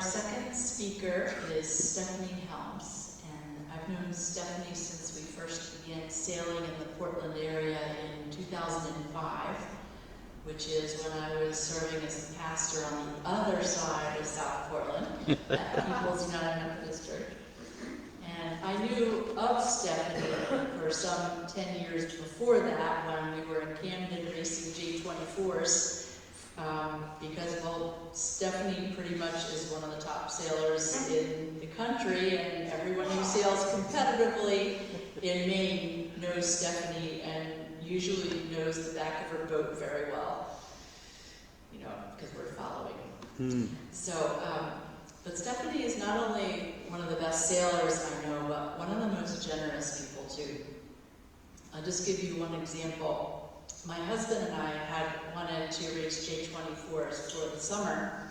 second speaker is Stephanie Helms, and I've known Stephanie since we first began sailing in the Portland area in 2005, which is when I was serving as the pastor on the other side of South Portland at People's United Methodist Church. And I knew of Stephanie for some 10 years before that when we were in Camden racing J24s. Because, well, Stephanie pretty much is one of the top sailors in the country, and everyone who sails competitively in Maine knows Stephanie and usually knows the back of her boat very well, you know, because we're following. So, but Stephanie is not only one of the best sailors I know, but one of the most generous people too. I'll just give you one example. My husband and I had wanted to race J24s for the summer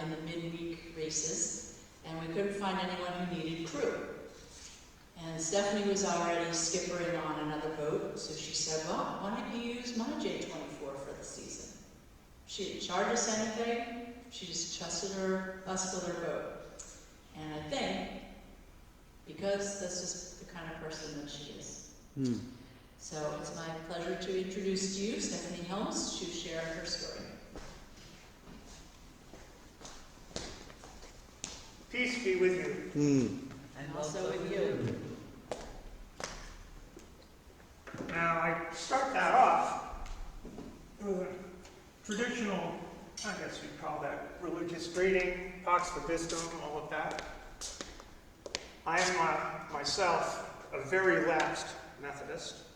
in the midweek races, and we couldn't find anyone who needed crew. And Stephanie was already skippering on another boat, so she said, well, why don't you use my J24 for the season? She didn't charge us anything, she just trusted us with her boat. And I think, because that's just the kind of person that she is. So it's my pleasure to introduce to you Stephanie Helms to share her story. Peace be with you. And also with you. Now, I start that off with a traditional, I guess you'd call that religious greeting, Pax Vobiscum, all of that. I am myself a very lapsed Methodist.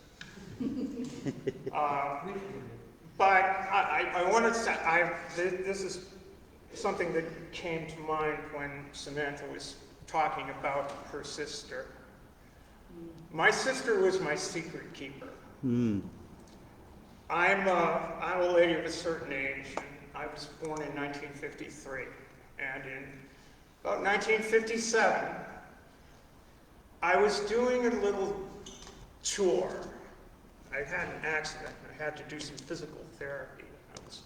But I wanted to say, this is something that came to mind when Samantha was talking about her sister. My sister was my secret keeper. I'm a lady of a certain age, and I was born in 1953. And in about 1957, I was doing a little chore. I had an accident. I had to do some physical therapy when I was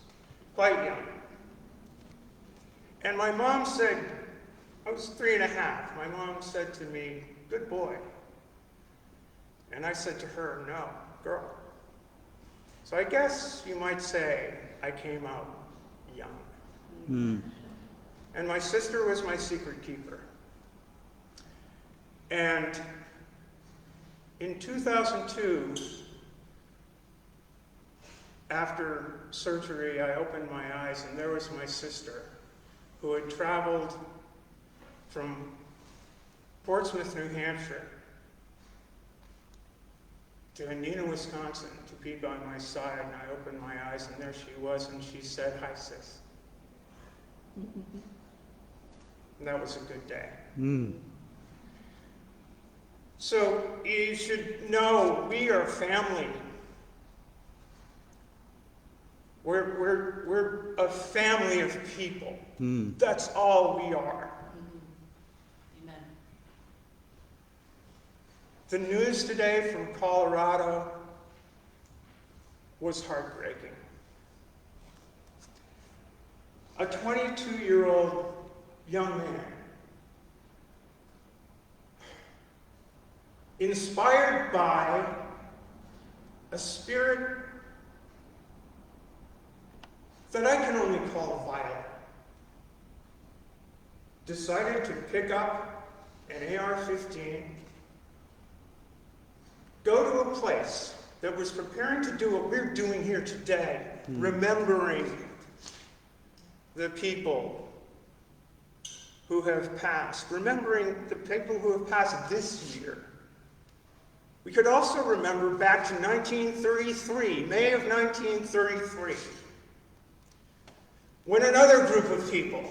quite young. And my mom said, I was 3.5. My mom said to me, good boy. And I said to her, no, girl. So I guess you might say I came out young. And my sister was my secret keeper. And in 2002, after surgery, I opened my eyes, and there was my sister, who had traveled from Portsmouth, New Hampshire, to Anina, Wisconsin, to be by my side. And I opened my eyes, and there she was, and she said, hi, sis. And that was a good day. So you should know we are family. We're a family of people. That's all we are. Amen. The news today from Colorado was heartbreaking. A 22-year-old young man, inspired by a spirit that I can only call violent, decided to pick up an AR-15, go to a place that was preparing to do what we're doing here today, remembering the people who have passed, remembering the people who have passed this year. We could also remember back to 1933, May of 1933, when another group of people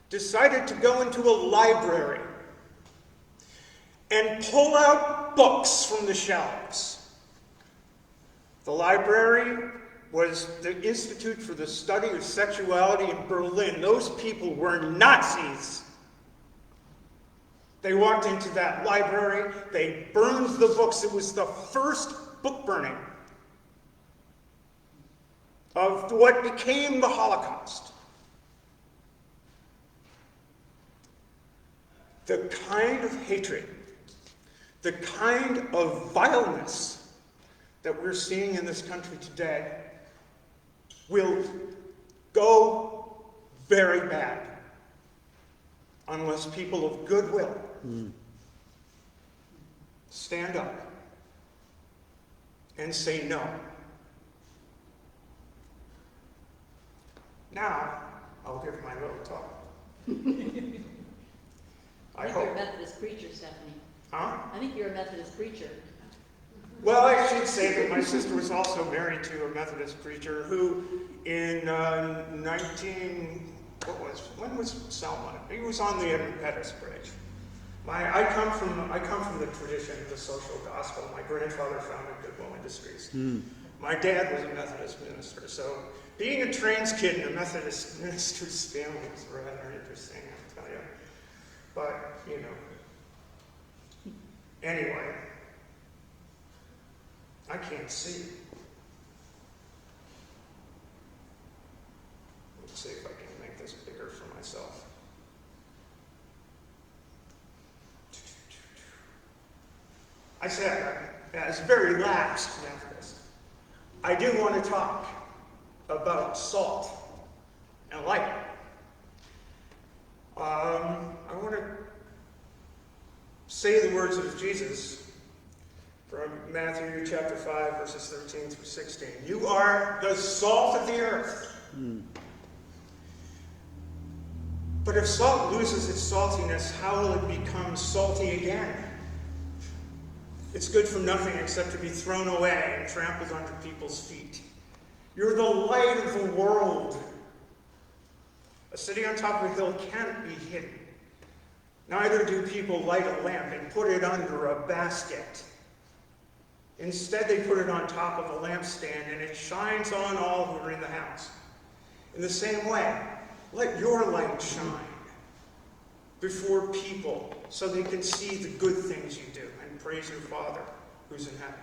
decided to go into a library and pull out books from the shelves. The library was the Institute for the Study of Sexuality in Berlin. Those people were Nazis. They walked into that library, they burned the books. It was the first book burning of what became the Holocaust. the kind of hatred, the kind of vileness that we're seeing in this country today will go very bad unless people of goodwill stand up and say no. Now, I'll give my little talk. I think you're a Methodist preacher, Stephanie. Huh? I think you're a Methodist preacher. Well, I should say that my sister was also married to a Methodist preacher who in when was Selma? He was on the Pettus Bridge. I come from the tradition of the social gospel. My grandfather founded Goodwill Industries. My dad was a Methodist minister, so being a trans kid in a Methodist minister's family was rather interesting, I'll tell you. But, you know, anyway, I can't see. Let's see if I can make this bigger for myself. I said, as a very lapsed Methodist, I do want to talk about salt and light. I want to say the words of Jesus from Matthew chapter 5, verses 13 through 16. You are the salt of the earth. But if salt loses its saltiness, how will it become salty again? It's good for nothing except to be thrown away and trampled under people's feet. You're the light of the world. A city on top of a hill can't be hidden. Neither do people light a lamp and put it under a basket. Instead, they put it on top of a lampstand, and it shines on all who are in the house. In the same way, let your light shine before people so they can see the good things you do and praise your Father who's in heaven.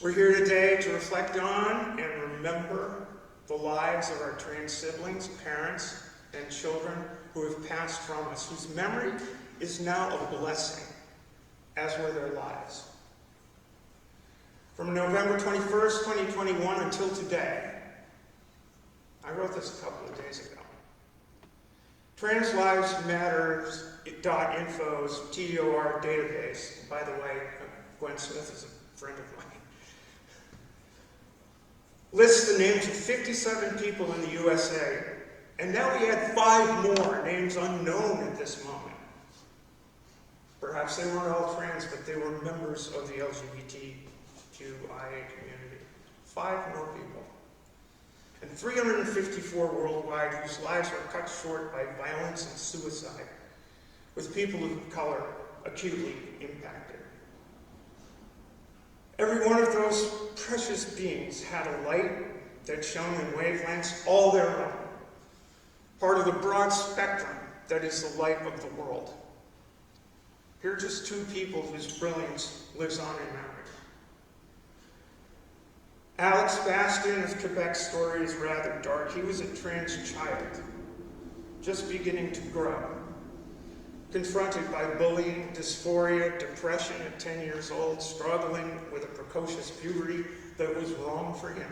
We're here today to reflect on and remember the lives of our trans siblings, parents, and children who have passed from us, whose memory is now a blessing, as were their lives. From November 21st, 2021 until today, I wrote this a couple of days ago. TransLivesMatters.info's Tdor database, by the way, Gwen Smith is a friend of mine, lists the names of 57 people in the USA, and now we add 5 more names unknown at this moment. Perhaps they weren't all trans, but they were members of the LGBTQIA community. 5 more people. And 354 worldwide whose lives were cut short by violence and suicide, with people of color acutely impacted. Every one of those precious beings had a light that shone in wavelengths all their own, part of the broad spectrum that is the light of the world. Here are just 2 people whose brilliance lives on in memory. Alex Bastion of Quebec's story is rather dark. He was a trans child, just beginning to grow, confronted by bullying, dysphoria, depression at 10 years old, struggling with a precocious puberty that was wrong for him.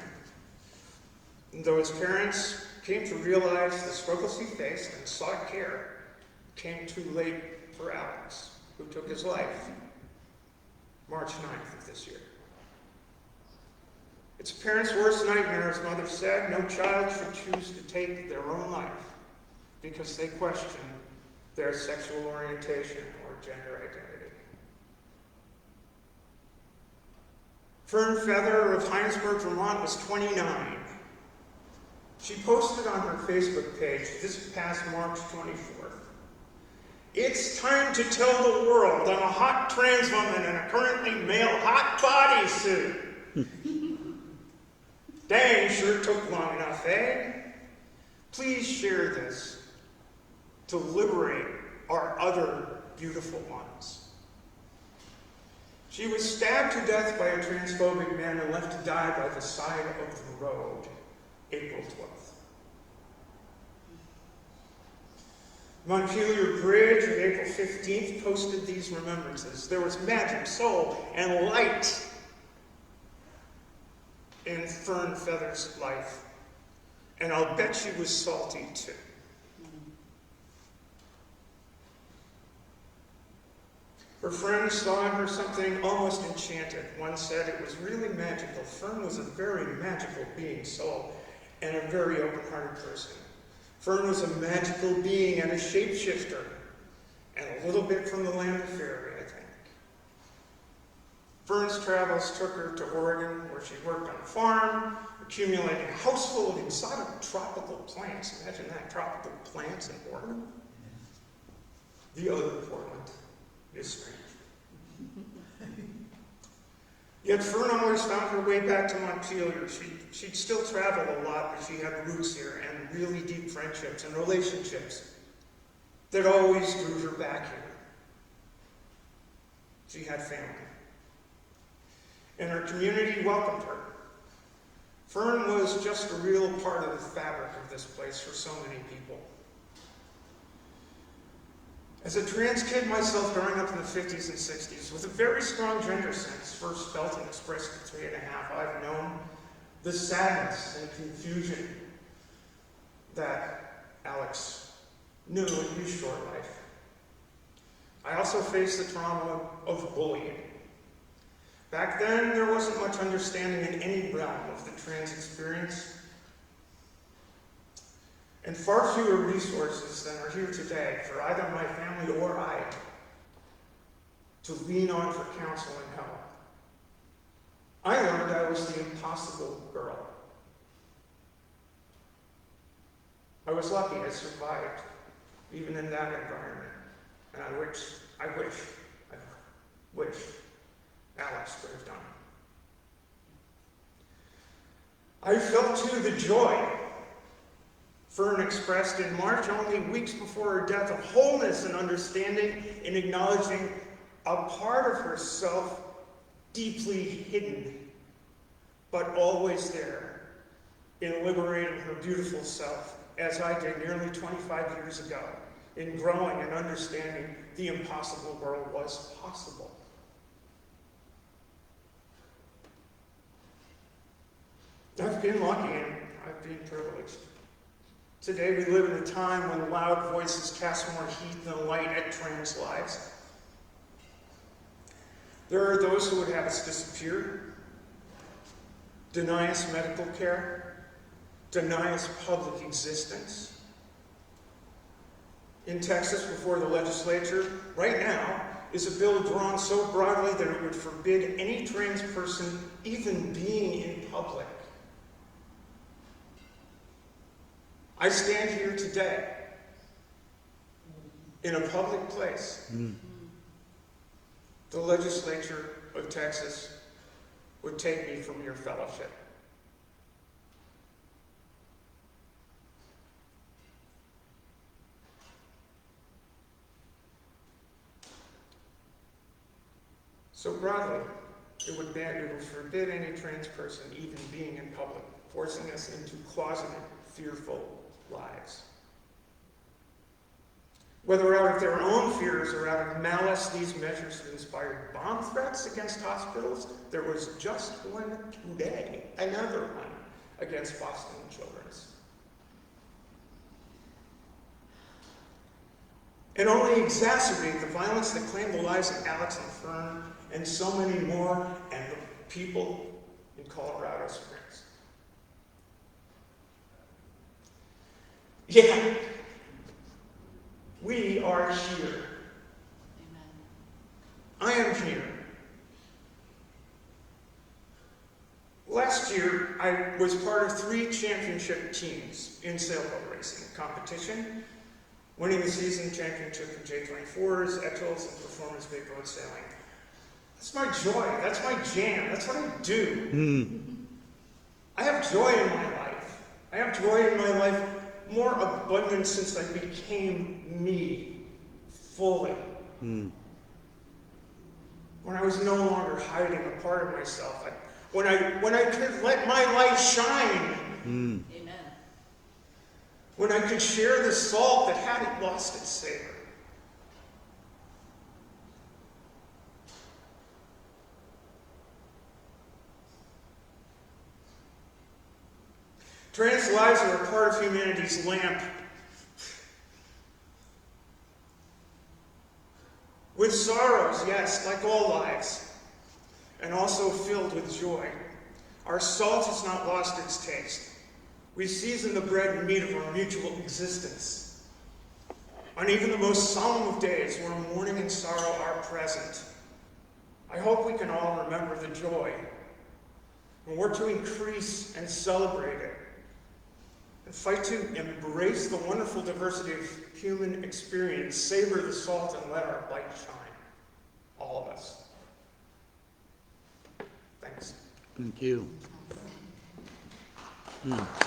And though his parents came to realize the struggles he faced and sought care, it came too late for Alex, who took his life March 9th of this year. It's a parent's worst nightmare, his mother said. No child should choose to take their own life because they question their sexual orientation or gender identity. Fern Feather of Heinsberg, Vermont was 29. She posted on her Facebook page this past March 24th. It's time to tell the world I'm a hot trans woman in a currently male hot bodysuit. Dang, sure took long enough, eh? Please share this to liberate our other beautiful ones. She was stabbed to death by a transphobic man and left to die by the side of the road, April 12th. Montpelier Bridge on April 15th posted these remembrances. There was magic, soul, and light in Fern Feather's life. And I'll bet she was salty too. Her friends saw in her something almost enchanted. One said it was really magical. Fern was a very magical being, soul, and a very open-hearted person. Fern was a magical being and a shapeshifter, and a little bit from the land of fairy, I think. Fern's travels took her to Oregon, where she worked on a farm, accumulating a house full of exotic tropical plants. Imagine that, tropical plants in Oregon. The other Portland is strange. Yet Fern always found her way back to Montpelier. She'd still travel a lot, but she had roots here and really deep friendships and relationships that always drew her back here. She had family. And her community welcomed her. Fern was just a real part of the fabric of this place for so many people. As a trans kid myself growing up in the 50s and 60s, with a very strong gender sense, first felt and expressed at 3 and a half, I've known the sadness and confusion that Alex knew in his short life. I also faced the trauma of bullying. Back then, there wasn't much understanding in any realm of the trans experience, and far fewer resources than are here today for either my family or I to lean on for counsel and help. I learned I was the impossible girl. I was lucky I survived, even in that environment, and I wish Alex could have done. I felt too the joy Fern expressed in March, only weeks before her death, of wholeness and understanding in acknowledging a part of herself deeply hidden, but always there, in liberating her beautiful self, as I did nearly 25 years ago, in growing and understanding the impossible world was possible. I've been lucky and I've been privileged. Today we live in a time when loud voices cast more heat than light at trans lives. There are those who would have us disappear, deny us medical care, deny us public existence. In Texas, before the legislature, right now, is a bill drawn so broadly that it would forbid any trans person even being in public. I stand here today in a public place. The legislature of Texas would take me from your fellowship. So broadly, it would forbid any trans person even being in public, forcing us into closeted, fearful lives. Whether out of their own fears or out of malice, these measures have inspired bomb threats against hospitals. There was just one today, another one, against Boston Children's. And only exacerbate the violence that claimed the lives of Alex and Fern and so many more, and the people in Colorado Springs. Yeah, we are here. Amen. I am here. Last year, I was part of 3 championship teams in sailboat racing competition, winning the season championship in J24s, Etchels, and performance big boat sailing. That's my joy. That's my jam. That's what I do. I have joy in my life. I have joy in my life more abundant since I became me fully. When I was no longer hiding a part of myself. When I could let my light shine. Amen. when I could share the salt that hadn't lost its savor. Trans lives are a part of humanity's lamp. With sorrows, yes, like all lives, and also filled with joy. Our salt has not lost its taste. We season the bread and meat of our mutual existence. On even the most solemn of days where mourning and sorrow are present, I hope we can all remember the joy and work to increase and celebrate it, and fight to embrace the wonderful diversity of human experience, savor the salt, and let our light shine. All of us. Thanks. Thank you. Mm.